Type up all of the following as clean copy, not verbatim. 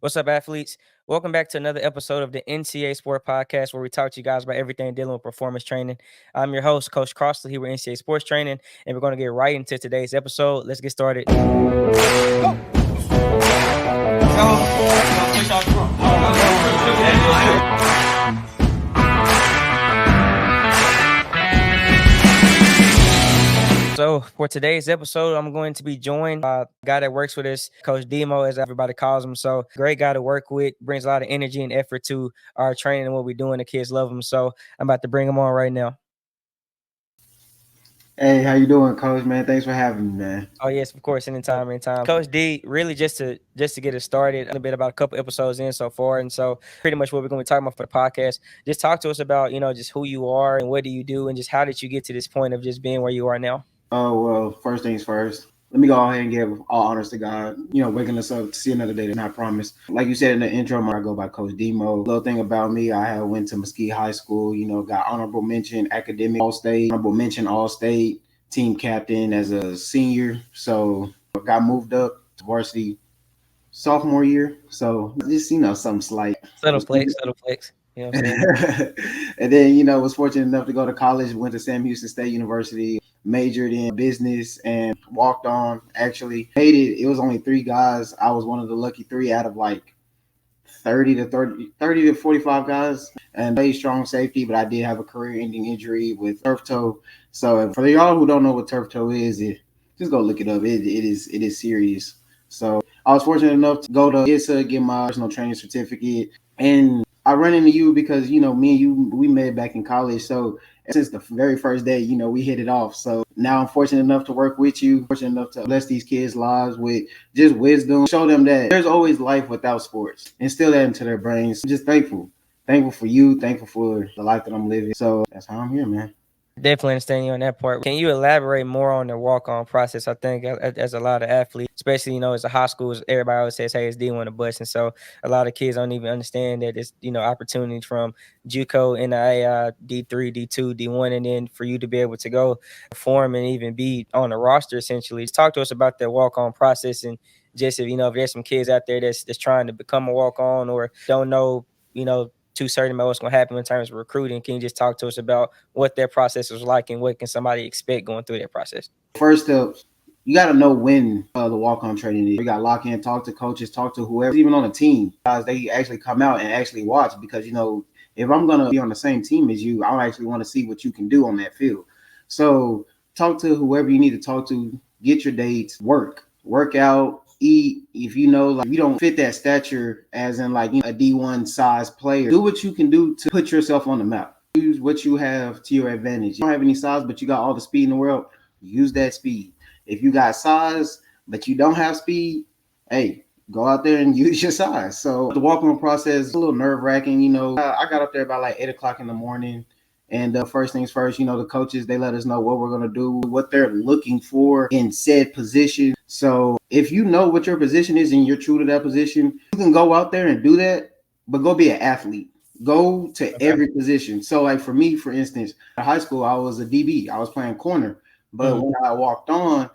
What's up, athletes? Welcome back to another episode of the NCA Sport Podcast, where we talk to you guys about everything dealing with performance training. I'm your host, Coach Crossley, here with NCA Sports Training, and we're going to get right into today's episode. Let's get started. So for today's episode, I'm going to be joined by a guy that works with us, Coach Demo, as everybody calls him. So great guy to work with, brings a lot of energy and effort to our training and what we're doing. The kids love him. So I'm about to bring him on right now. Hey, how you doing, Coach, man? Thanks for having me, man. Oh, yes, of course, anytime. Coach D, really just to get it started, a little bit about a couple episodes in so far. And so pretty much what we're going to be talking about for the podcast, just talk to us about, just who you are and what do you do and just how did you get to this point of just being where you are now? Oh, well, first things first. Let me go ahead and give all honors to God, waking us up to see another day, and I promise. Like you said in the intro, I go by Coach Demo. Little thing about me, I went to Mesquite High School, got honorable mention, academic all-state, honorable mention all-state, team captain as a senior. So I got moved up to varsity sophomore year. So just, something slight. Subtle flex. You know what I'm saying? And then, was fortunate enough to go to college, went to Sam Houston State University, majored in business and walked on. Actually hated it. Was only 3 guys. I was one of the lucky 3 out of like 30 to 45 guys, and played strong safety, but I did have a career-ending injury with turf toe. So for y'all who don't know what turf toe is, just go look it up. It is serious. So I was fortunate enough to go to ISA, get my personal training certificate, and I run into you because, me and you, we met back in college. So since the very first day, we hit it off. So now I'm fortunate enough to work with you, fortunate enough to bless these kids' lives with just wisdom, show them that there's always life without sports, instill that into their brains. I'm just thankful for you, thankful for the life that I'm living. So that's how I'm here, man. Definitely understand you on that part. Can you elaborate more on the walk-on process? I think as a lot of athletes, especially, as a high school, everybody always says, hey, it's D1 a bus. And so a lot of kids don't even understand that it's, opportunities from JUCO, NIAI, D3, D2, D1, and then for you to be able to go perform and even be on the roster, essentially. Just talk to us about that walk-on process, and just if there's some kids out there that's trying to become a walk-on or don't know, too certain about what's going to happen in terms of recruiting. Can you just talk to us about what that process was like and what can somebody expect going through that process? First up, you got to know when the walk-on training is. You got to lock in, talk to coaches, talk to whoever, even on the team. Guys, they actually come out and actually watch because, if I'm going to be on the same team as you, I actually want to see what you can do on that field. So talk to whoever you need to talk to, get your dates, work out, eat. If you don't fit that stature as in a D1 size player, do what you can do to put yourself on the map. Use what you have to your advantage. You don't have any size, but you got all the speed in the world. Use that speed. If you got size, but you don't have speed, hey, go out there and use your size. So the walk-on process is a little nerve-wracking. I got up there about 8 o'clock in the morning. And first things first, the coaches, they let us know what we're going to do, what they're looking for in said position. So if you know what your position is and you're true to that position, you can go out there and do that, but go be an athlete. Go to every position. So for me, for instance, in high school, I was a DB. I was playing corner. But when I walked on,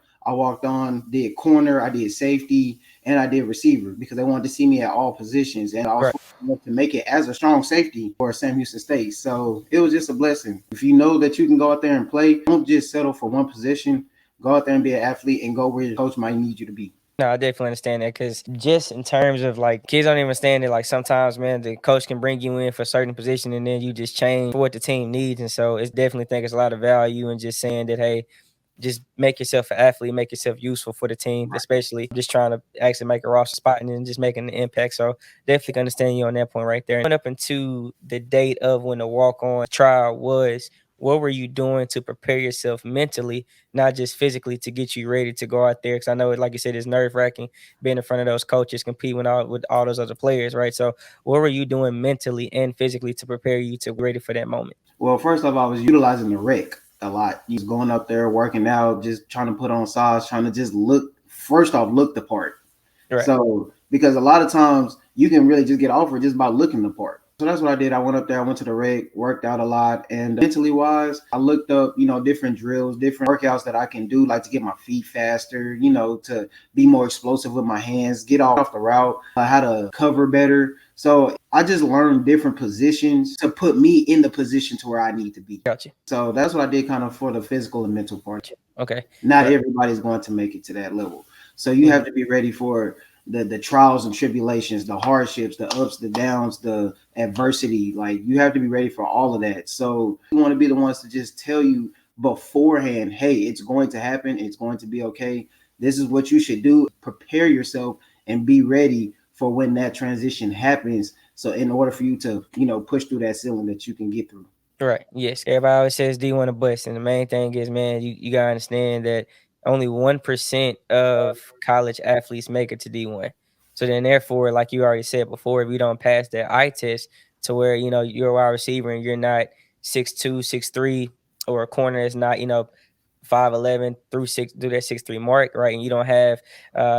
did corner, I did safety, and I did receiver because they wanted to see me at all positions. And I was able to make it as a strong safety for Sam Houston State. So it was just a blessing. If you know that you can go out there and play, don't just settle for one position. Go out there and be an athlete and go where your coach might need you to be. No, I definitely understand that because just in terms of kids don't even understand that sometimes, man, the coach can bring you in for a certain position and then you just change for what the team needs. And so it's definitely think it's a lot of value in just saying that, hey, just make yourself an athlete, make yourself useful for the team, especially just trying to actually make a roster spot and then just making an impact. So definitely understand you on that point right there. And up into the date of when the walk-on trial was, what were you doing to prepare yourself mentally, not just physically, to get you ready to go out there? Because I know, like you said, it's nerve-wracking being in front of those coaches, competing with all those other players, right? So what were you doing mentally and physically to prepare you to be ready for that moment? Well, first off, I was utilizing the rec a lot. You was going up there, working out, just trying to put on size, trying to just look the part. Right. So because a lot of times you can really just get offered just by looking the part. So that's what I did. I went up there, I went to the rec, worked out a lot. And mentally wise, I looked up, different drills, different workouts that I can do, like to get my feet faster, to be more explosive with my hands, get off the route, how to cover better. So I just learned different positions to put me in the position to where I need to be. Gotcha. So that's what I did kind of for the physical and mental part. Okay. Not Right. everybody's going to make it to that level. So you have to be ready for the trials and tribulations, the hardships, the ups, the downs, the adversity. Like you have to be ready for all of that. So you want to be the ones to just tell you beforehand, hey, it's going to happen. It's going to be okay. This is what you should do. Prepare yourself and be ready for when that transition happens. So in order for you to, push through that ceiling that you can get through. Right. Yes. Everybody always says D1 a bust. And the main thing is, man, you gotta understand that only 1% of college athletes make it to D1. So then therefore, like you already said before, if you don't pass that eye test to where, you're a wide receiver and you're not 6'2", 6'3", or a corner is not, 5'11" through that 6'3" mark, right? And you don't have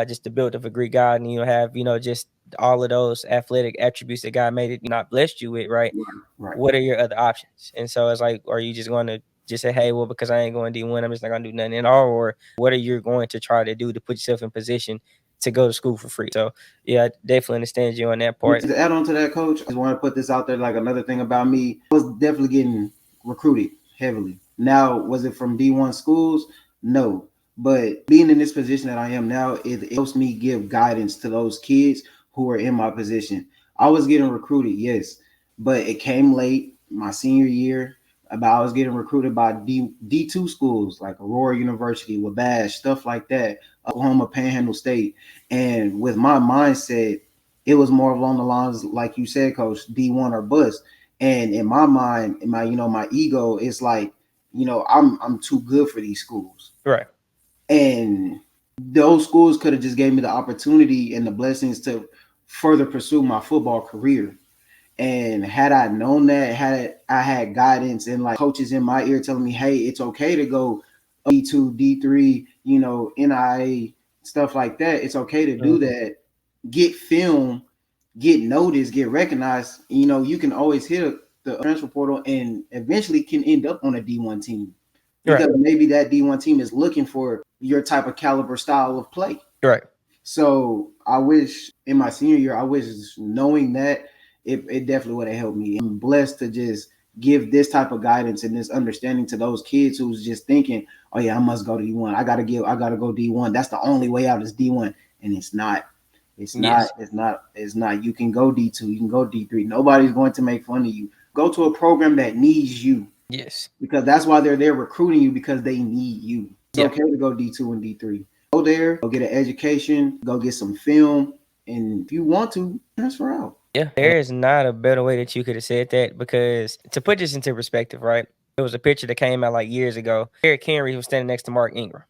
just the build of a Greek god, and you don't have, just all of those athletic attributes that God made it not blessed you with, right? Right. What are your other options? And so it's like, are you just going to just say, hey, well, because I ain't going D1, I'm just not going to do nothing at all? Or what are you going to try to do to put yourself in position to go to school for free? So, yeah, I definitely understand you on that part. To add on to that, coach, I just want to put this out there. Like another thing about me, I was definitely getting recruited heavily. Now, was it from D1 schools? No. But being in this position that I am now, it helps me give guidance to those kids who are in my position. I was getting recruited, yes, but it came late my senior year. I was getting recruited by D2 schools like Aurora University, Wabash, stuff like that, Oklahoma Panhandle State. And with my mindset, it was more along the lines, like you said, coach, D1 or bust. And in my mind, in my ego, it's like, I'm too good for these schools. Right. And those schools could have just gave me the opportunity and the blessings to further pursue my football career. And had I known that, had I had guidance and like coaches in my ear telling me, hey, it's okay to go D2, D3, NIA, stuff like that. It's okay to do that. Get film, get noticed, get recognized. You can always hit the transfer portal and eventually can end up on a D1 team. Because maybe that D1 team is looking for your type of caliber style of play. Right. So I wish in my senior year, I wish knowing that it definitely would have helped me. I'm blessed to just give this type of guidance and this understanding to those kids who's just thinking, oh yeah, I must go to D1. I gotta go D1. That's the only way out is D1. And it's not. It's not. You can go D2. You can go D3. Nobody's going to make fun of you. Go to a program that needs you. Yes. Because that's why they're there recruiting you, because they need you. It's okay to go D2 and D3. Go there, go get an education, go get some film, and if you want to, transfer out. Yeah, there is not a better way that you could have said that, because to put this into perspective, right? There was a picture that came out like years ago. Eric Henry was standing next to Mark Ingram.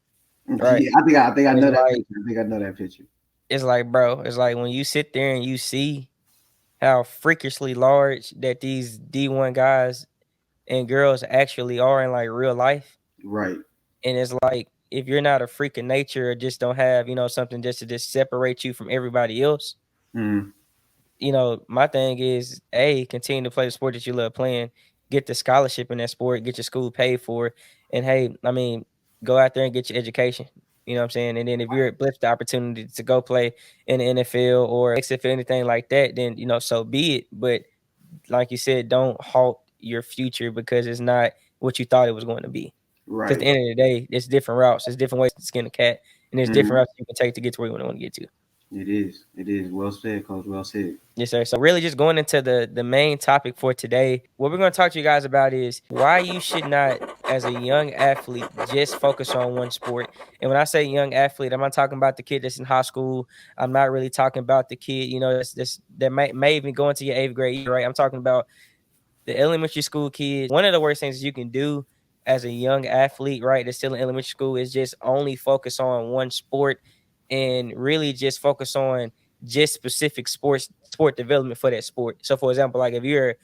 Right. Yeah, I think I know that picture. I think I know that picture. It's like, bro, it's like when you sit there and you see how freakishly large that these D1 guys and girls actually are in like real life. Right. And it's like, if you're not a freak of nature or just don't have, something just to just separate you from everybody else, my thing is, continue to play the sport that you love playing, get the scholarship in that sport, get your school paid for, and hey, I mean, go out there and get your education. You know what I'm saying? And then if you're blessed the opportunity to go play in the NFL or XFL, anything like that, then, so be it. But like you said, don't halt your future because it's not what you thought it was going to be. Right. Because at the end of the day, it's different routes. There's different ways to skin a cat. And there's different routes you can take to get to where you want to get to. It is. It is. Well said, Coach. Well said. Yes, sir. So really just going into the main topic for today, what we're going to talk to you guys about is why you should not, as a young athlete, just focus on one sport. And when I say young athlete, I'm not talking about the kid that's in high school. I'm not really talking about the kid, that may even go into your 8th grade year, right? I'm talking about the elementary school kids. One of the worst things you can do as a young athlete, right, that's still in elementary school, is just only focus on one sport and really just focus on just specific sport development for that sport. So for example, like if you're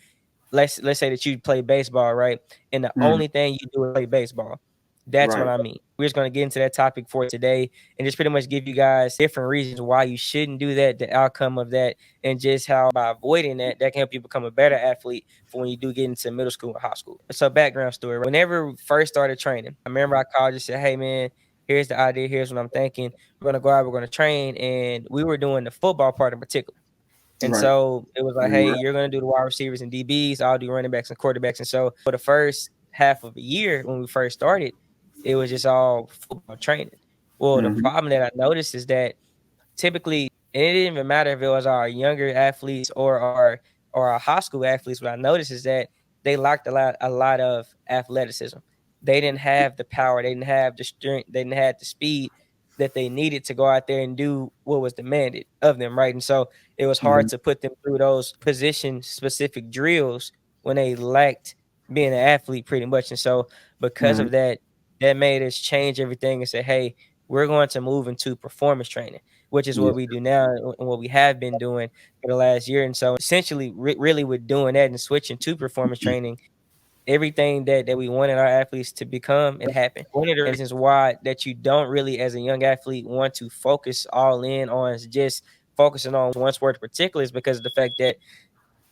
let's say that you play baseball, right, and the only thing you do is play baseball, That's what Right. I mean. We're just going to get into that topic for today and just pretty much give you guys different reasons why you shouldn't do that, the outcome of that, and just how by avoiding that, that can help you become a better athlete for when you do get into middle school and high school. So, background story. Whenever we first started training, I remember I called you and said, hey, man, here's the idea. Here's what I'm thinking. We're going to go out, we're going to train. And we were doing the football part in particular. And Right. so it was like, We hey, were. you're going to do the wide receivers and DBs. I'll do running backs and quarterbacks. And so for the first half of the year when we first started, it was just all football training. Well, the Mm-hmm. problem that I noticed is that typically, and it didn't even matter if it was our younger athletes or our high school athletes. What I noticed is that they lacked a lot of athleticism. They didn't have the power, they didn't have the strength, they didn't have the speed that they needed to go out there and do what was demanded of them, right? And so it was hard Mm-hmm. to put them through those position specific drills when they lacked being an athlete pretty much. And so because Mm-hmm. of that, that made us change everything and say, hey, we're going to move into performance training, which is what Yes. we do now and what we have been doing for the last year. And so essentially, really with doing that and switching to performance training, everything that we wanted our athletes to become, it happened. One of the reasons why that you don't really, as a young athlete, want to focus all in on is just focusing on one sport in particular is because of the fact that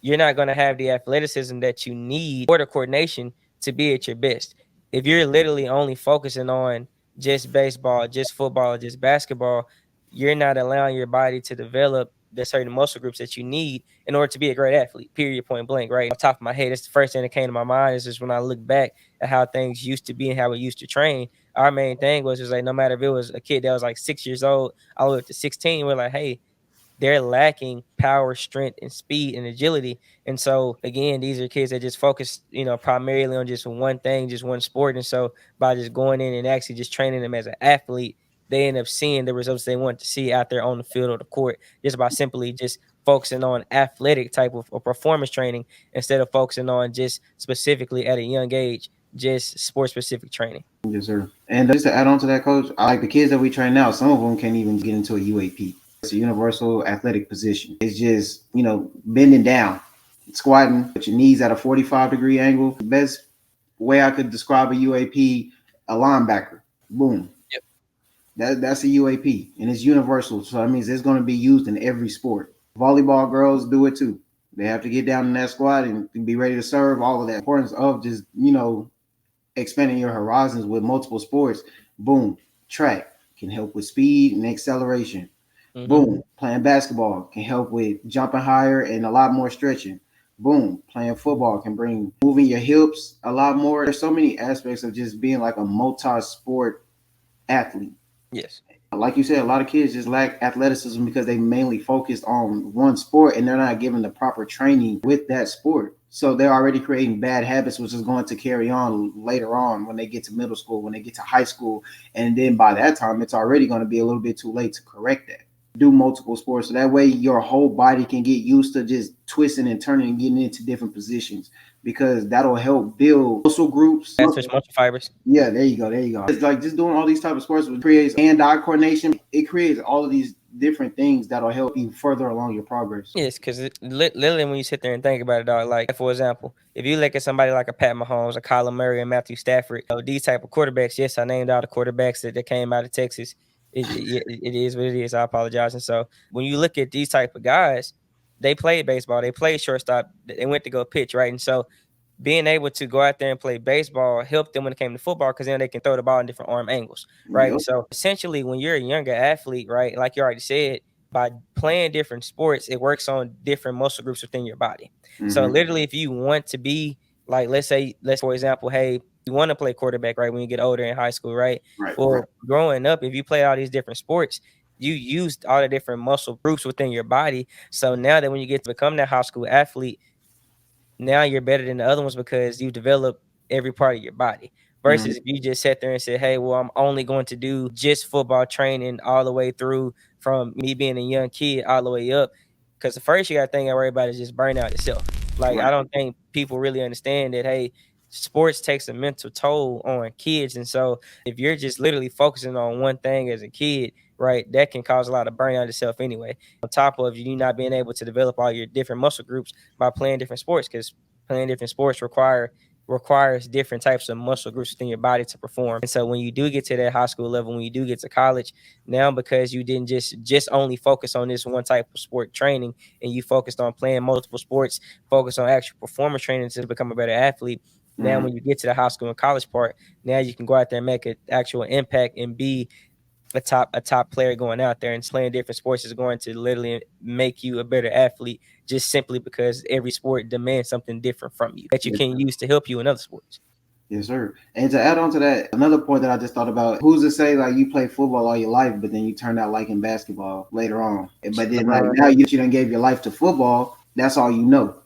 you're not going to have the athleticism that you need or the coordination to be at your best. If you're literally only focusing on just baseball, just football, just basketball, you're not allowing your body to develop the certain muscle groups that you need in order to be a great athlete, period, point blank, right? Off the top of my head, that's the first thing that came to my mind is just when I look back at how things used to be and how we used to train. Our main thing was just like, no matter if it was a kid that was like 6 years old, all the way up to 16, we're like, hey, they're lacking power, strength, and speed and agility. And so again, these are kids that just focus, primarily on just one thing, just one sport. And so by just going in and actually just training them as an athlete, they end up seeing the results they want to see out there on the field or the court, just by simply just focusing on athletic type of performance training instead of focusing on just specifically at a young age, just sport specific training. Yes, sir. And just to add on to that, coach, I like the kids that we train now. Some of them can't even get into a UAP. It's a universal athletic position. It's just, bending down, squatting, put your knees at a 45-degree angle. The best way I could describe a UAP, a linebacker. Boom. Yep. That's a UAP, and it's universal. So that means it's going to be used in every sport. Volleyball girls do it too. They have to get down in that squat and be ready to serve. All of that. Importance of just expanding your horizons with multiple sports. Boom. Track can help with speed and acceleration. Mm-hmm. Boom. Playing basketball can help with jumping higher and a lot more stretching. Boom. Playing football can bring moving your hips a lot more. There's so many aspects of just being like a multi-sport athlete. Yes. Like you said, a lot of kids just lack athleticism because they mainly focused on one sport and they're not given the proper training with that sport. So they're already creating bad habits, which is going to carry on later on when they get to middle school, when they get to high school. And then by that time, it's already going to be a little bit too late to correct that. Do multiple sports so that way your whole body can get used to just twisting and turning and getting into different positions because that'll help build muscle groups. That's switch muscle fibers. Yeah, there you go. There you go. It's like just doing all these type of sports creates hand-eye coordination. It creates all of these different things that'll help you further along your progress. Yes, because literally when you sit there and think about it, dog, like for example, if you look at somebody like a Pat Mahomes, a Kyler Murray, and Matthew Stafford, these type of quarterbacks, yes, I named all the quarterbacks that came out of Texas. It is what it is. I apologize. And so when you look at these type of guys, they played baseball, they played shortstop, they went to go pitch, right? And so being able to go out there and play baseball helped them when it came to football because then they can throw the ball in different arm angles, right? Yep. And so essentially, when you're a younger athlete, right, like you already said, by playing different sports, it works on different muscle groups within your body. So Mm-hmm. literally, if you want to be like, let's for example, hey, you want to play quarterback, right, when you get older in high school, right? Right. Well, growing up, if you play all these different sports, you used all the different muscle groups within your body. So now that when you get to become that high school athlete, now you're better than the other ones because you develop every part of your body. Mm-hmm. Versus if you just sat there and said, hey, well, I'm only going to do just football training all the way through from me being a young kid all the way up. Because the first you got to think I worry about is just burnout itself. Like, I Right. don't think people really understand that, hey, sports takes a mental toll on kids. And so if you're just literally focusing on one thing as a kid, right, that can cause a lot of burnout itself anyway. On top of you not being able to develop all your different muscle groups by playing different sports because playing different sports require requires different types of muscle groups within your body to perform. And so when you do get to that high school level, when you do get to college, now because you didn't just only focus on this one type of sport training, and you focused on playing multiple sports, focus on actual performance training to become a better athlete. Now, when you get to the high school and college part, now you can go out there and make an actual impact and be a top player going out there. And playing different sports is going to literally make you a better athlete, just simply because every sport demands something different from you that you can use to help you in other sports. Yes, sir. And to add on to that, another point that I just thought about, who's to say like you play football all your life, but then you turn out liking basketball later on. But then like now you done gave your life to football, that's all you know.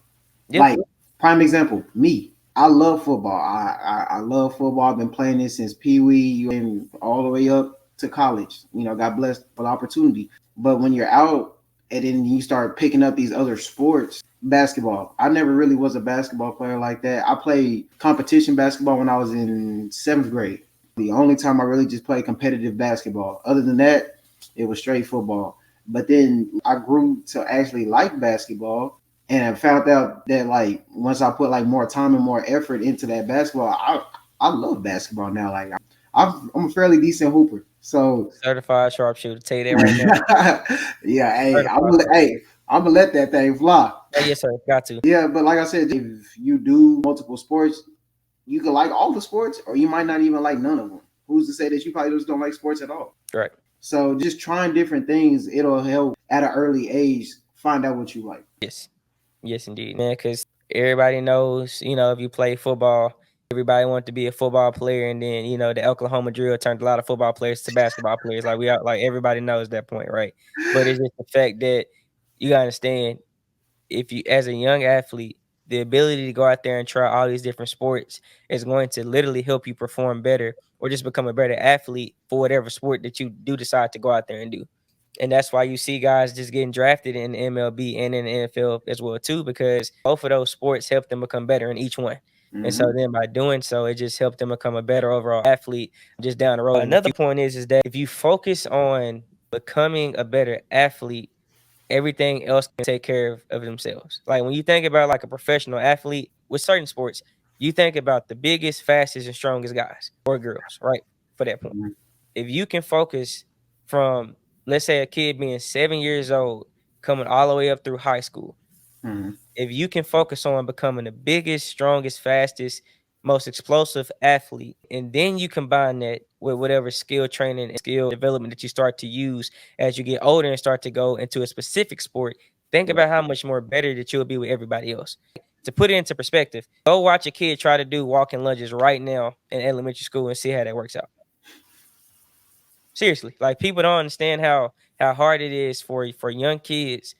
Yeah. Like prime example, me. I love football. I love football. I've been playing this since Pee Wee and all the way up to college. You know, got blessed for the opportunity. But when you're out and then you start picking up these other sports, basketball. I never really was a basketball player like that. I played competition basketball when I was in 7th grade. The only time I really just played competitive basketball. Other than that, it was straight football. But then I grew to actually like basketball, and I found out that like once I put like more time and more effort into that basketball, I love basketball now. Like I'm a fairly decent hooper. So certified sharpshooter. Tell you that right now. Yeah, I'm gonna let that thing fly. Yes, sir. Got to. Yeah, but like I said, if you do multiple sports, you can like all the sports, or you might not even like none of them. Who's to say that you probably just don't like sports at all? Right. So just trying different things, it'll help at an early age find out what you like. Yes, indeed, man. Because everybody knows, if you play football, everybody wants to be a football player, and then the Oklahoma drill turned a lot of football players to basketball players. Like everybody knows that point, right? But it's just the fact that you gotta understand, if you, as a young athlete, the ability to go out there and try all these different sports is going to literally help you perform better, or just become a better athlete for whatever sport that you do decide to go out there and do. And that's why you see guys just getting drafted in the MLB and in the NFL as well too, because both of those sports help them become better in each one. Mm-hmm. And so then by doing so, it just helped them become a better overall athlete just down the road. Another point is that if you focus on becoming a better athlete, everything else can take care of themselves. Like when you think about like a professional athlete with certain sports, you think about the biggest, fastest, and strongest guys or girls, right? For that point. Mm-hmm. If you can focus from, let's say, a kid being 7 years old, coming all the way up through high school, mm-hmm. if you can focus on becoming the biggest, strongest, fastest, most explosive athlete, and then you combine that with whatever skill training and skill development that you start to use as you get older and start to go into a specific sport, think about how much more better that you'll be with everybody else. To put it into perspective, go watch a kid try to do walking lunges right now in elementary school and see how that works out. Seriously, like people don't understand how hard it is for young kids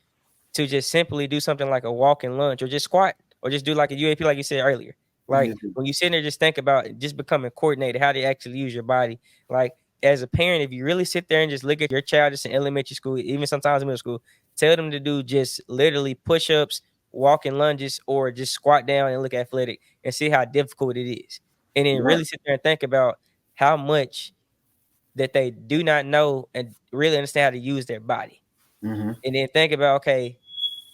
to just simply do something like a walking lunge, or just squat, or just do like a UAP, like you said earlier. Like when you sit there, just think about just becoming coordinated, how they actually use your body. Like as a parent, if you really sit there and just look at your child just in elementary school, even sometimes in middle school, tell them to do just literally push-ups, walking lunges, or just squat down and look athletic, and see how difficult it is. And then really sit there and think about how much that they do not know and really understand how to use their body. Mm-hmm. And then think about, okay,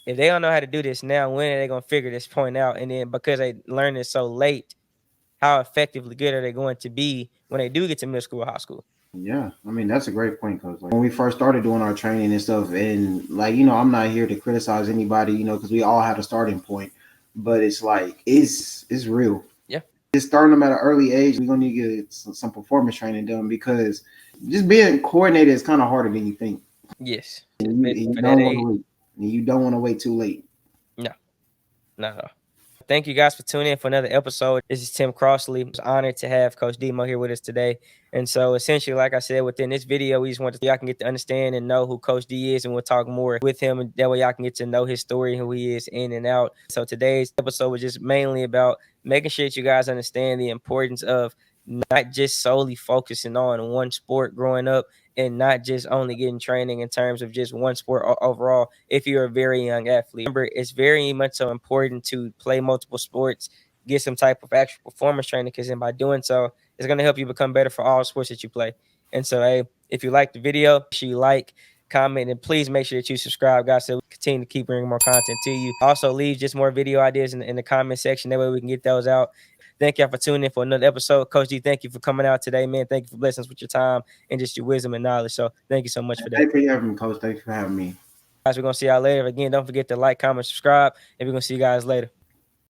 if they don't know how to do this now, when are they going to figure this point out? And then because they learn it so late, how effectively good are they going to be when they do get to middle school or high school? Yeah, I mean, that's a great point, Coach. Like, when we first started doing our training and stuff, and like, I'm not here to criticize anybody, because we all had a starting point, but it's like, it's real. Yeah. Just starting them at an early age, we're going to need to get some performance training done, because just being coordinated is kind of harder than you think. Yes. And you don't want to wait too late. No, not at all. Thank you guys for tuning in for another episode. This is Tim Crossley. I'm honored to have Coach Demo here with us today. And so essentially, like I said, within this video, we just want y'all can get to understand and know who Coach D is, and we'll talk more with him. And that way y'all can get to know his story, who he is in and out. So today's episode was just mainly about making sure that you guys understand the importance of not just solely focusing on one sport growing up, and not just only getting training in terms of just one sport overall if you're a very young athlete. Remember, it's very much so important to play multiple sports, get some type of actual performance training, because then by doing so, it's going to help you become better for all sports that you play. And so, hey, if you like the video, make sure you like, comment, and please make sure that you subscribe, guys, so we continue to keep bringing more content to you. Also, leave just more video ideas in the comment section. That way we can get those out. Thank y'all for tuning in for another episode. Coach D, thank you for coming out today, man. Thank you for blessing us with your time and just your wisdom and knowledge. So thank you so much for that. Thank you for having me, Coach. Thank you for having me. Guys, we're going to see y'all later. Again, don't forget to like, comment, subscribe, and we're going to see you guys later.